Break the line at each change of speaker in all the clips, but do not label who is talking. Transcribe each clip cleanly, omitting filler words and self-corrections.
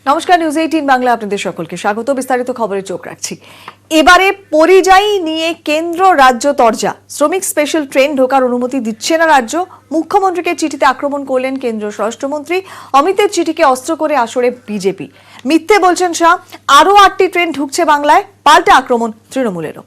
নমস্কার, নিউজ 18 বাংলা আপনাদের সকলকে স্বাগত। বিস্তারিত খবরে চোখ রাখছি। এবারে পরিযায়ী নিয়ে কেন্দ্র রাজ্য তরজা। শ্রমিক স্পেশাল ট্রেন ঢোকার অনুমতি দিচ্ছে না রাজ্য। মুখ্যমন্ত্রীকে চিঠিতে আক্রমণ করলেন কেন্দ্রীয় স্বরাষ্ট্রমন্ত্রী। অমিতের চিঠিকে অস্ত্র করে আসরে বিজেপি। মিথ্যে বলছেন শাহ। আরও 8টি ট্রেন ঢুকছে বাংলায়। পাল্টা আক্রমণ তৃণমূলেরও।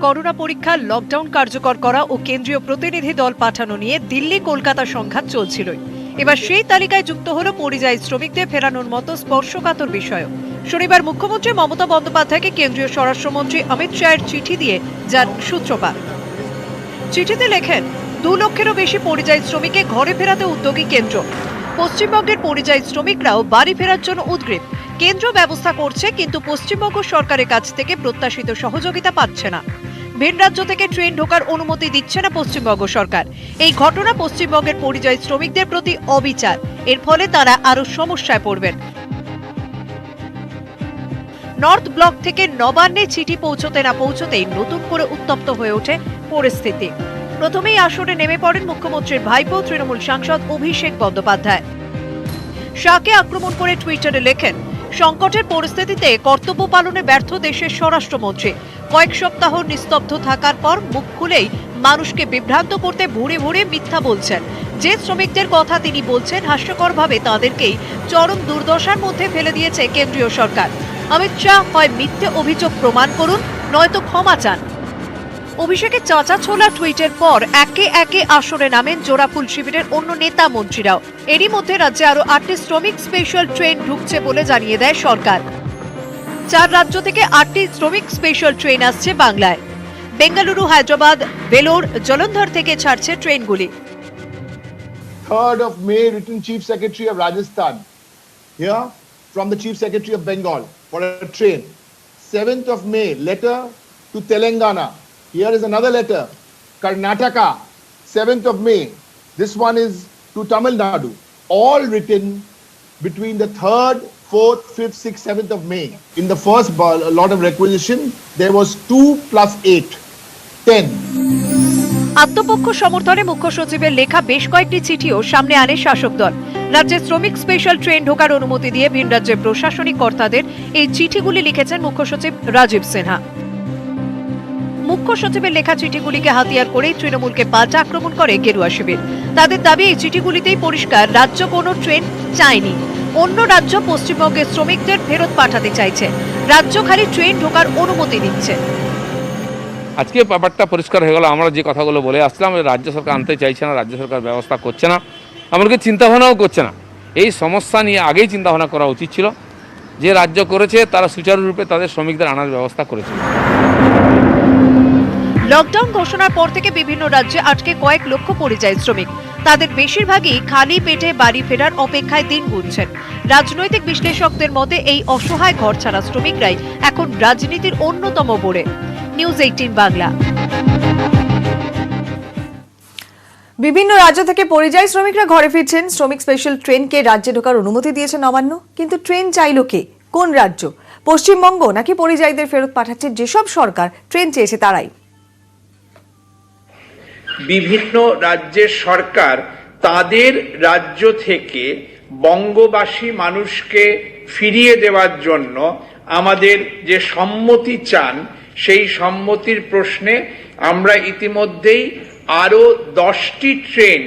করোনা পরীক্ষা, লকডাউন কার্যকর করা ও কেন্দ্রীয় প্রতিনিধি দল পাঠানো নিয়ে দিল্লি কলকাতা সংঘাত চলছিলই। এবার সেই তালিকায় যুক্ত হলো পরিযায়ী শ্রমিকদের ফেরানোর মতো স্পর্শকাতর বিষয়। শনিবার মুখ্যমন্ত্রী মমতা বন্দ্যোপাধ্যায়কে কেন্দ্রীয় স্বরাষ্ট্রমন্ত্রী অমিত শাহের চিঠি দিয়ে যার সূত্রপাত। চিঠিতে লেখেন, 2 লক্ষেরও বেশি পরিযায়ী শ্রমিককে ঘরে ফেরাতে উদ্যোগী কেন্দ্র। পশ্চিমবঙ্গের পরিযায়ী শ্রমিকরাও বাড়ি ফেরার জন্য উদ্গ্রীব। কেন্দ্র ব্যবস্থা করছে, কিন্তু পশ্চিমবঙ্গ সরকারের কাছ থেকে প্রত্যাশিত সহযোগিতা পাচ্ছে না। ভিন রাজ্য থেকে ট্রেন ঢোকার অনুমতি দিচ্ছে না পশ্চিমবঙ্গ সরকার। এই ঘটনা পশ্চিমবঙ্গের পরিযায়ী শ্রমিকদের প্রতি অবিচার। এর ফলে তারা আরো সমস্যায় পড়বেন। নর্থ ব্লক থেকে নবান্নে চিঠি পৌঁছতে না পৌঁছতেই নতুন করে উত্তপ্ত হয়ে ওঠে পরিস্থিতি। প্রথমেই আসরে নেমে পড়েন মুখ্যমন্ত্রীর ভাইপো তৃণমূল সাংসদ অভিষেক বন্দ্যোপাধ্যায়। শাহকে আক্রমণ করে টুইটারে লেখেন, সংকটের পরিস্থিতিতে কর্তব্য পালনে ব্যর্থ দেশের স্বরাষ্ট্রমন্ত্রী কয়েক সপ্তাহ নিস্তব্ধ থাকার পর মুখ খুলেই মানুষকে বিভ্রান্ত করতে ভুরে ভুরে মিথ্যা বলছেন। যে শ্রমিকদের কথা তিনি বলছেন, হাস্যকরভাবে তাদেরকেই চরম দুর্দশার মধ্যে ফেলে দিয়েছে কেন্দ্রীয় সরকার। অমিত শাহ হয় মিথ্যে অভিযোগ প্রমাণ করুন, নয়তো ক্ষমা চান। অভিষেকের চাচা ছোলা টুইটের পর একে একে আসরে নামেন জোড়াফুল শিবিরের অন্য নেতা মন্ত্রীরাও। এরই মধ্যে রাজ্যে আরো 8টি শ্রমিক স্পেশাল ট্রেন ঢুকছে বলে জানিয়ে দেয় সরকার। 4 রাজ্য থেকে 8টি শ্রমিক স্পেশাল ট্রেন আসছে বাংলায়। বেঙ্গালুরু, হায়দ্রাবাদ, বেলোর, জলন্ধর থেকে ছাড়ছে ট্রেনগুলি।
3rd of May, written Chief Secretary of Rajasthan here from the Chief Secretary of Bengal for a train. 7th of May, letter to Telangana. Here is another letter. Karnataka, 7th of May. This one is to Tamil Nadu. All written between the 3rd, 4th, 5th, 6th, 7th of May. In the first lot of requisition, there was 2 plus 8, 10.
আত্মপক্ষ সমর্থনে মুখ্য সচিবের লেখা বেশ কয়েকটি চিঠিও সামনে আনে শাসক দল। রাজ্যে শ্রমিক স্পেশাল ট্রেন ঢোকার অনুমতি দিয়ে ভিন রাজ্যের প্রশাসনিক কর্তাদের এই চিঠিগুলি লিখেছেন মুখ্য সচিব রাজীব সিনহা। মুখ্য সচিবের লেখা চিঠিগুলিকে হাতিয়ার করেই তৃণমূলকে পাল্টা আক্রমণ করে গেরুয়া শিবির। তাদের দাবি, এই চিঠিগুলিতেই পরিষ্কার রাজ্য কোনো ট্রেন চায়নি। অন্য রাজ্য পশ্চিমবঙ্গের শ্রমিকদের ফেরত পাঠাতে চাইছে, রাজ্য খালি ট্রেন ঢোকার অনুমতি দিচ্ছে।
আজকে ব্যাপারটা পরিষ্কার হয়ে গেল। আমরা যে কথাগুলো বলে আসলাম, রাজ্য সরকার আনতে চাইছে না, রাজ্য সরকার ব্যবস্থা করছে না, এমনকি চিন্তাভাবনাও করছে না। এই সমস্যা নিয়ে আগেই চিন্তাভাবনা করা উচিত ছিল। যে রাজ্য করেছে তারা সুচারুরূপে তাদের শ্রমিকদের আনার ব্যবস্থা করেছিল।
লকডাউন ঘোষণার পর থেকে বিভিন্ন রাজ্যে আটকে কয়েক লক্ষ পরিযায়ী শ্রমিক। তাদের বেশিরভাগই খালি পেটে বাড়ি ফেরার অপেক্ষায় দিন গুনছেন। রাজনৈতিক বিশ্লেষকদের মতে এই অসহায় ঘরছাড়া শ্রমিকরাই এখন রাজনীতির অন্যতম বোড়ে। নিউজ 18 বাংলা।
বিভিন্ন রাজ্য থেকে পরিযায়ী শ্রমিকরা ঘরে ফিরছেন। শ্রমিক স্পেশাল ট্রেনকে রাজ্যে ঢোকার অনুমতি দিয়েছে নবান্ন, কিন্তু ট্রেন চাইল কে? কোন রাজ্য? পশ্চিমবঙ্গ নাকি পরিযায়ীদের ফেরত পাঠাচ্ছে যেসব সরকার ট্রেন চেয়েছে তারাই?
বিভিন্ন রাজ্যের সরকার তাদের রাজ্য থেকে বঙ্গবাসী মানুষকে ফিরিয়ে দেওয়ার জন্য আমাদের যে সম্মতি চান, সেই সম্মতির প্রশ্নে আমরা ইতিমধ্যেই আরো 10টি ট্রেন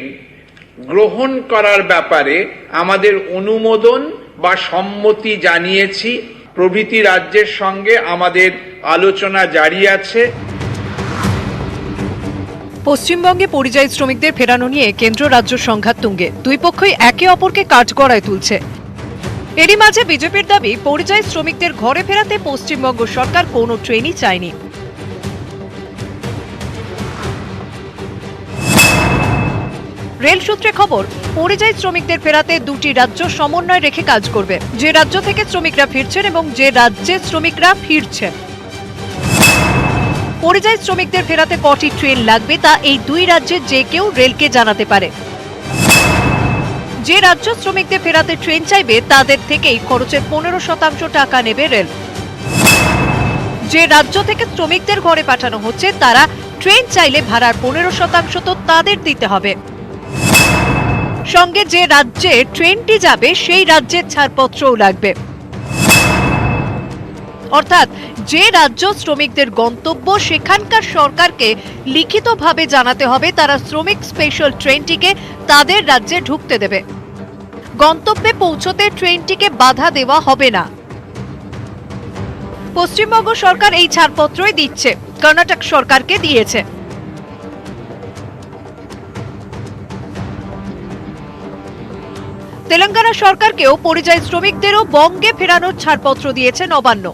গ্রহণ করার ব্যাপারে আমাদের অনুমোদন বা সম্মতি জানিয়েছি। প্রভৃতি রাজ্যের সঙ্গে আমাদের আলোচনা জারি আছে।
পশ্চিমবঙ্গে পরিযায়ী শ্রমিকদের ফেরানো নিয়ে কেন্দ্র রাজ্য সংঘাত তুঙ্গে। দুই পক্ষই একে অপরকে কাঠগড়ায় তুলছে। এরই মাঝে বিজেপির দাবি, পরিযায়ী শ্রমিকদের ঘরে ফেরাতে পশ্চিমবঙ্গ সরকার কোনো ট্রেনই চায়নি। রেল সূত্রে খবর, পরিযায়ী শ্রমিকদের ফেরাতে 2টি রাজ্য সমন্বয় রেখে কাজ করবে। যে রাজ্য থেকে শ্রমিকরা ফিরছেন এবং যে রাজ্যে শ্রমিকরা ফিরছেন। পরিযায়ী শ্রমিকদের ফেরাতে কটি ট্রেন লাগবে তা এই 2 রাজ্যের যে কেউ রেলকে জানাতে পারে। যে রাজ্য শ্রমিকদের ফেরাতে ট্রেন চাইবে তাদের থেকেই খরচের 15% টাকা নেবে রেল। যে রাজ্য থেকে শ্রমিকদের ঘরে পাঠানো হচ্ছে তারা ট্রেন চাইলে ভাড়ার 15% তো তাদের দিতে হবে। সঙ্গে যে রাজ্যে ট্রেনটি যাবে সেই রাজ্যের ছাড়পত্রও লাগবে। অর্থাৎ যে রাজ্য শ্রমিকদের গন্তব্য সেখানকার সরকারকে লিখিতভাবে জানাতে হবে তারা শ্রমিক স্পেশাল ট্রেনটিকে তাদের রাজ্যে ঢুকতে দেবে। গন্তব্যে পৌঁছতে ট্রেনটিকে বাধা দেওয়া হবে না। পশ্চিমবঙ্গ সরকার এই ছাড়পত্রই দিচ্ছে, কর্ণাটক সরকারকে দিয়েছে। তেলেঙ্গানা সরকারকেও পরিযায়ী শ্রমিকদেরও বঙ্গে ফেরানোর ছাড়পত্র দিয়েছে নবান্ন।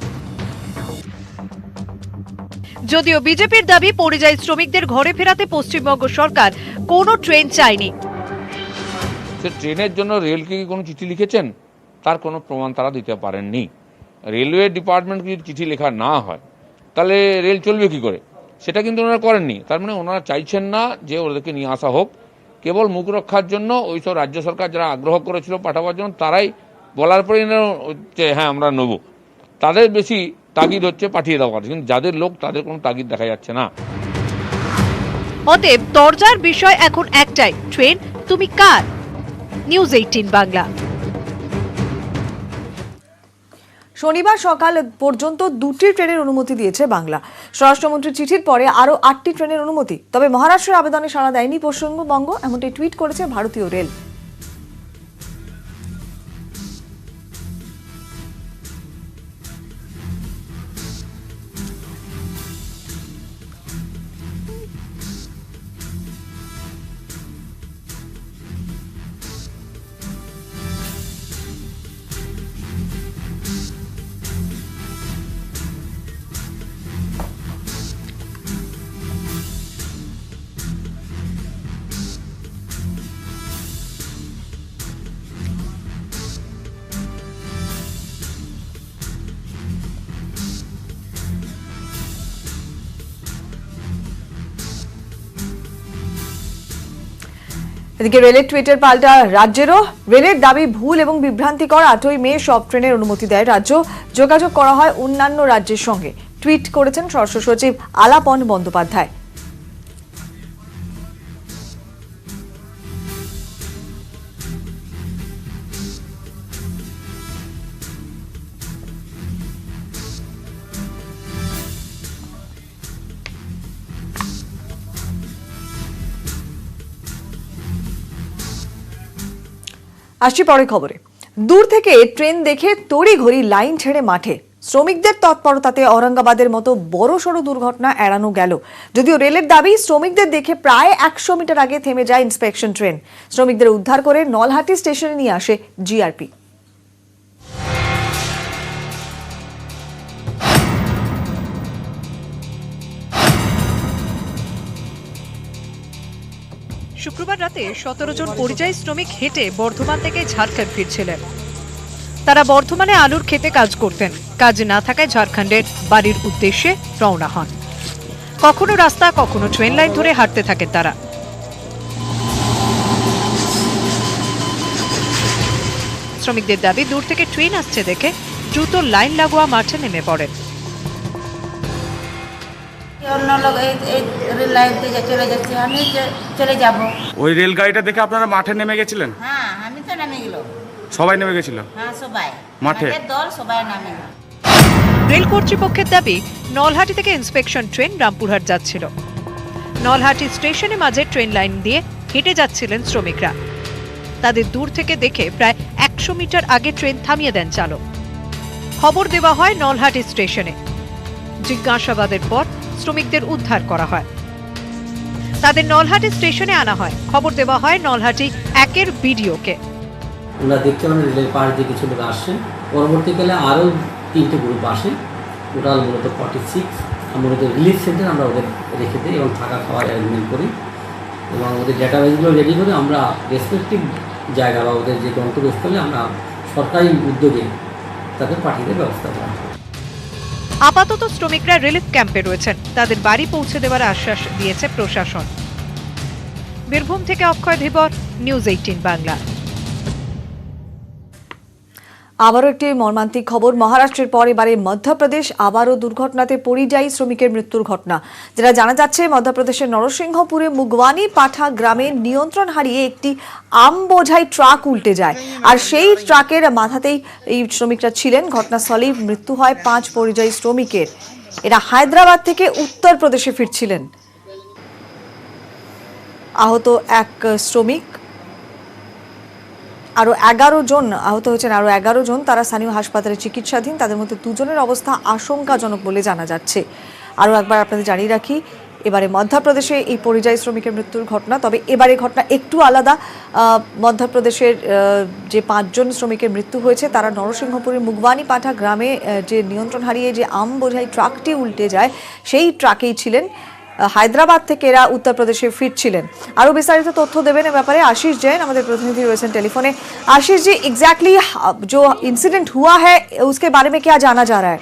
যদিও বিজেপির দাবি পরিযায়ী শ্রমিকদের ঘরে ফেরাতে পশ্চিমবঙ্গ সরকার কোনো ট্রেন চায়নি।
ট্রেনের জন্য রেলকে কি কোনো চিঠি লিখেছেন তার কোনো প্রমাণ তারা দিতে পারেননি। রেলওয়ে ডিপার্টমেন্ট যদি চিঠি লেখা না হয় তাহলে রেল চলবে কি করে, সেটা কিন্তু ওনারা করেননি। তার মানে ওনারা চাইছেন না যে ওদেরকে নিয়ে আসা হোক। কেবল মুখ রক্ষার জন্য ওইসব রাজ্য সরকার যারা আগ্রহ করেছিল পাঠাবার জন্য তারাই বলার পরে হ্যাঁ আমরা নেব, তাদের বেশি তাগিদ হচ্ছে পাঠিয়ে দেওয়ার, কিন্তু যাদের লোক তাদের কোনো তাগিদ দেখা যাচ্ছে না।
অতএব দরজার বিষয় এখন একটাই, ট্রেন তুমি কার? নিউজ 18 বাংলা।
শনিবার সকাল পর্যন্ত 2টি ট্রেনের অনুমতি দিয়েছে বাংলা। স্বরাষ্ট্রমন্ত্রীর চিঠির পরে আরও 8টি ট্রেনের অনুমতি। তবে মহারাষ্ট্রের আবেদনে সাড়া দেয়নি পশ্চিমবঙ্গ, এমনটাই টুইট করেছে ভারতীয় রেল। এদিকে রেলের টুইটার পাল্টা রাজ্যেরও। রেলের দাবি ভুল এবং বিভ্রান্তিকর। 8ই মে সব ট্রেনের অনুমতি দেয় রাজ্য। যোগাযোগ করা হয় অন্যান্য রাজ্যের সঙ্গে। টুইট করেছেন স্বরাষ্ট্র সচিব আলাপন বন্দ্যোপাধ্যায়। আসছি পরের খবরে। দূর থেকে ট্রেন দেখে তড়িঘড়ি লাইন ছেড়ে মাঠে। শ্রমিকদের তৎপরতাতে ঔরঙ্গাবাদের মতো বড়সড় দুর্ঘটনা এড়ানো গেল। যদিও রেলের দাবি শ্রমিকদের দেখে প্রায় 100 মিটার আগে থেমে যায় ইন্সপেকশন ট্রেন। শ্রমিকদের উদ্ধার করে নলহাটি স্টেশনে নিয়ে আসে জিআরপি।
শুক্রবার রাতে 17 জন পরিযায়ী শ্রমিক হেঁটে বর্ধমান থেকে ঝাড়খণ্ড ফিরছিলেন। তারা বর্ধমানে আলুর খেতে কাজ করতেন। কাজ না থাকায় ঝাড়খণ্ডের বাড়ির উদ্দেশ্যে রওনা হন। কখনো রাস্তা কখনো ট্রেন লাইন ধরে হাঁটতে থাকেন তারা। শ্রমিকদের দাবি দূর থেকে ট্রেন আসছে দেখে দ্রুত লাইন লাগোয়া মাঠে নেমে পড়েন।
অন্য লোক এই রেল লাইন থেকে চলে যাচ্ছে, আমি চলে যাব।
ওই রেলগাড়িটা দেখে আপনারা মাঠে নেমে গেছিলেন?
হ্যাঁ, আমি তো নেমে গেল।
সবাই নেমে গেছিল?
হ্যাঁ, সবাই
মাঠে
আমাদের দল সবাই নামে গেল।
রেল কর্তৃপক্ষের দাবি নলহাটি থেকে ইন্সপেকশন ট্রেন রামপুরহাট যাচ্ছিল। নলহাটি স্টেশনে মাঝে ট্রেন লাইন দিয়ে হেঁটে যাচ্ছিলেন শ্রমিকরা। তাদের দূর থেকে দেখে প্রায় 100 মিটার আগে ট্রেন থামিয়ে দেন চালক। খবর দেওয়া হয় নলহাটি স্টেশনে। জিজ্ঞাসাবাদের পর শ্রমিকদের উদ্ধার করা হয়। তাদের নলহাটি স্টেশনে আনা হয়। খবর দেওয়া হয় নলহাটি 1-এর বিডিওকে।
ওরা দেখতে পারেন রেলের পাশ দিয়ে কিছু লোক আসছেন। পরবর্তীকালে আরও 3টে গ্রুপ আসে। টোটাল মূলত 46। মূলত রিলিফ সেন্টার আমরা ওদের রেখে দিই এবং থাকা খাওয়ার অ্যারেঞ্জমেন্ট করি এবং ওদের ডেটাবেসগুলো রেডি করে আমরা রেসপেক্টিভ জায়গা বা ওদের যে গন্তব্যস্থলে আমরা সরকারি উদ্যোগে তাদের পাঠিয়ে দেওয়ার ব্যবস্থা করা হয়।
আপাতত শ্রমিকরা রিলিফ ক্যাম্পে রয়েছেন। তাদের বাড়ি পৌঁছে দেওয়ার আশ্বাস দিয়েছে প্রশাসন। বীরভূম থেকে অক্ষয় ধীবর, নিউজ 18 বাংলা।
আবারও একটি মর্মান্তিক খবর, মহারাষ্ট্রের পর এবারে মধ্যপ্রদেশ আবারও দুর্ঘটনাতে পরিযায়ী শ্রমিকের মৃত্যুর ঘটনা। যেটা জানা যাচ্ছে, মধ্যপ্রদেশের নরসিংহপুরে মুগওয়ানি পাঠা গ্রামে নিয়ন্ত্রণ হারিয়ে একটি আম বোঝাই ট্রাক উল্টে যায়, আর সেই ট্রাকের মাথাতেই এই শ্রমিকরা ছিলেন। ঘটনাস্থলেই মৃত্যু হয় 5 পরিযায়ী শ্রমিকের। এরা হায়দ্রাবাদ থেকে উত্তরপ্রদেশে ফিরছিলেন। আহত এক শ্রমিক, আরও 11 জন আহত হয়েছেন, আরও 11 জন তারা স্থানীয় হাসপাতালে চিকিৎসাধীন। তাদের মধ্যে 2 জনের অবস্থা আশঙ্কাজনক বলে জানা যাচ্ছে। আরও একবার আপনাদের জানিয়ে রাখি, এবারে মধ্যপ্রদেশে এই পরিযায়ী শ্রমিকের মৃত্যুর ঘটনা, তবে এবারে ঘটনা একটু আলাদা। মধ্যপ্রদেশের যে 5 জন শ্রমিকের মৃত্যু হয়েছে তারা নরসিংহপুরের মুগওয়ানি পাঠা গ্রামে যে নিয়ন্ত্রণ হারিয়ে যে আম বোঝাই ট্রাকটি উল্টে যায় সেই ট্রাকেই ছিলেন। হায়দ্রাবাদ থেকে এরা উত্তরপ্রদেশে ফিরছিলেন। আরো বিস্তারিত তথ্য দেবেন এ ব্যাপারে আশিস जैन, আমাদের প্রতিনিধি রয়েছেন টেলিফোনে। आशीष जी, एग्जैक्टली जो इंसिडेंट हुआ है उसके बारे में क्या जाना जा रहा है?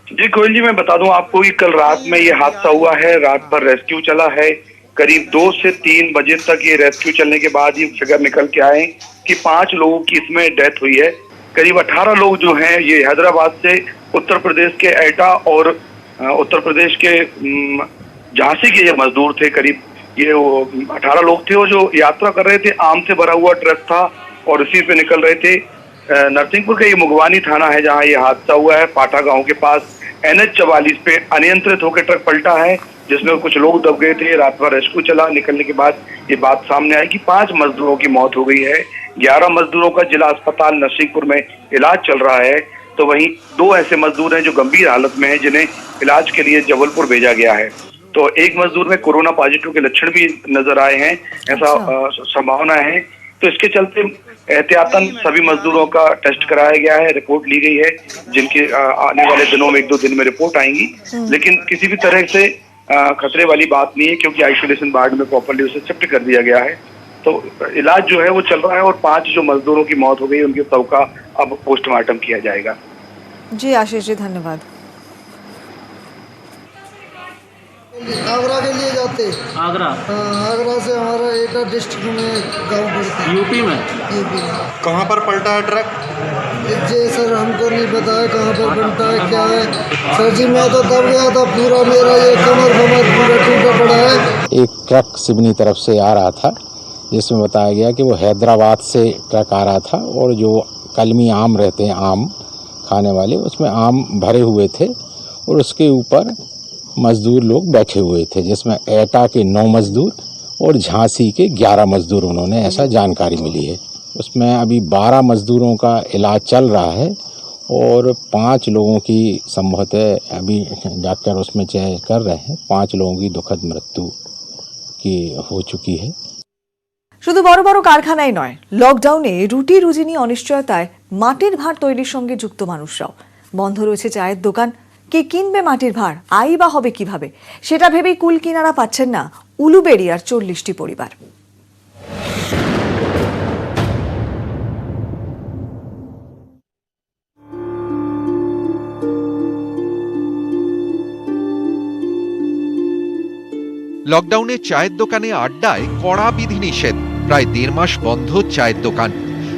जी कोयल जी, मैं बता दूं आपको कि कल रात में ये हादसा हुआ है। रात भर रेस्क्यू चला है। करीब 2 से 3 बजे तक ये रेस्क्यू चलने के बाद ये फिगर निकल के आए कि 5 लोगों की इसमें डेथ हुई है। करीब 18 लोग जो हैं ये हैदराबाद से उत्तर प्रदेश के एटा और उत्तर प्रदेश के झांसी के ये मजदूर थे। करीब ये 18 लोग थे और जो यात्रा कर रहे थे, आम से भरा हुआ ट्रक था और उसी पे निकल रहे थे। नरसिंहपुर का ये मुगवानी थाना है जहां ये हादसा हुआ है। पाठा गांव के पास NH 44 पे अनियंत्रित होकर ट्रक पलटा है जिसमें कुछ लोग दब गए थे। रात भर रेस्क्यू चला। निकलने के बाद ये बात सामने आई कि 5 मजदूरों की मौत हो गई है। 11 मजदूरों का जिला अस्पताल नरसिंहपुर में इलाज चल रहा है, तो वहीं 2 ऐसे मजदूर हैं जो गंभीर हालत में हैं जिन्हें इलाज के लिए जबलपुर भेजा गया है। तो एक मजदूर में कोरोना पॉजिटिव के लक्षण भी नजर आए हैं, ऐसा संभावना है। तो इसके चलते एहतियातन सभी मजदूरों का टेस्ट कराया गया है, रिपोर्ट ली गई है, जिनकी आने वाले दिनों में 1-2 दिन में रिपोर्ट आएंगी। लेकिन किसी भी तरह से खतरे वाली बात नहीं है क्योंकि आइसोलेशन वार्ड में प्रॉपर्ली उसे शिफ्ट कर दिया गया है। तो इलाज जो है वो चल रहा है और 5 जो मजदूरों की मौत हो गई उनके शव का अब पोस्टमार्टम किया जाएगा।
जी आशीष जी, धन्यवाद।
आगरा के लिए जाते।
आगरा?
हाँ, आगरा से हमारा एटा डिस्ट्रिक्ट में गाँव पड़ता है।
यूपी में?
यूपी में।
कहाँ पर पलटा है ट्रक?
जी सर, हमको नहीं पता है कहाँ पर पलटा है, क्या है। सर जी मैं तो दब गया था पूरा, मेरा ये कमर पूरा टूटा पड़ा है।
एक ट्रक सिवनी तरफ से आ रहा था जिसमें बताया गया कि वो हैदराबाद से ट्रक आ रहा था और जो कलमी आम रहते हैं, आम खाने वाले, उसमें आम भरे हुए थे और उसके ऊपर मजदूर लोग बैठे हुए थे, जिसमें एटा के 9 मजदूर और झांसी के 11 मजदूर, उन्होंने ऐसा जानकारी मिली है। उसमें अभी 12 मजदूरों का इलाज चल रहा है और 5 लोगों की संभवतः अभी डॉक्टर उसमें चेक कर रहे हैं। 5 लोगों की दुखद मृत्यु की हो चुकी है।
শুধু বড় বড় কারখানায় নয়, লকডাউনে রুটি রুজি নিয়ে অনিশ্চয়তায় মাটির ভাঁড় তৈরির সঙ্গে যুক্ত মানুষরাও। বন্ধ রয়েছে চায়ের দোকান, কে কিনবে মাটির ভাঁড়, আয় বা হবে কিভাবে, সেটা ভেবেই কুল কিনারা পাচ্ছেন না উলুবেড়িয়ার 40টি পরিবার।
লকডাউনে চায়ের দোকানে আড্ডায় কড়া বিধিনিষেধ, প্রায় 1.5 মাস বন্ধ চায়ের দোকান।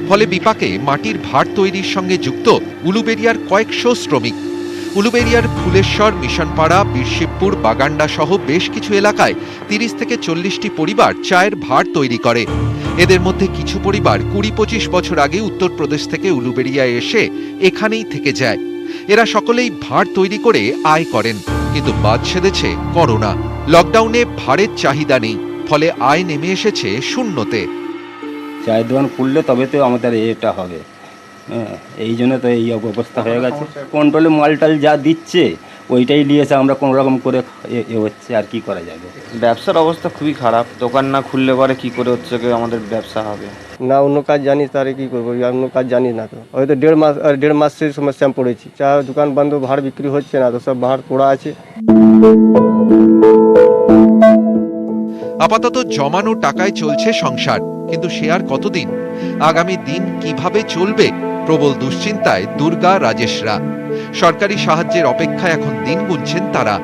ফলে বিপাকে মাটির ভাঁড় তৈরির সঙ্গে যুক্ত উলুবেড়িয়ার কয়েকশো শ্রমিক। উলুবেড়িয়ার ফুলেশ্বর, মিশনপাড়া, বীরশিবপুর, বাগান্ডা সহ বেশ কিছু এলাকায় 30 থেকে 40টি পরিবার চায়ের ভাঁড় তৈরি করে। এদের মধ্যে কিছু পরিবার 20-25 বছর আগে উত্তরপ্রদেশ থেকে উলুবেড়িয়ায় এসে এখানেই থেকে যায়। এরা সকলেই ভাঁড় তৈরি করে আয় করেন, কিন্তু বাদ সেধেছে করোনা। লকডাউনে ভাঁড়ের চাহিদা নেই, ফলে আয় নেমে এসেছে শূন্যতে।
চায়ের দোকান খুললে তবে তো আমাদের এটা হবে, এই জন্য তো এই অবস্থা হয়ে গেছে। কন্ট্রোলে মালটাল যা দিচ্ছে ওইটাই নিয়েছে, আমরা কোনো রকম করে হচ্ছে, আর কি করা যাবে।
ব্যবসার অবস্থা খুবই খারাপ, দোকান না খুললে পরে কি করে হচ্ছে আমাদের ব্যবসা হবে।
না অন্য কাজ জানি তাহলে কি করবো, অন্য কাজ জানি না, তো হয়তো 1.5 মাস से समस्या में पड़ेছি। চা দোকান বন্ধ, ভাড় বিক্রি হচ্ছে না, তো সব ভাড় পড়া আছে।
আপাতত জমানো টাকায় চলছে সংসার, কিন্তু সে আর কতদিন? আগামী দিন কিভাবে চলবে, প্রবল দুশ্চিন্তায় দুর্গা, রাজেশরা। সরকারি সাহায্যের অপেক্ষায় এখন দিন গুনছেন তারা।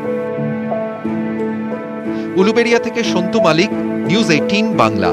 উলুবেড়িয়া থেকে সন্তু মালিক, নিউজ 18 বাংলা।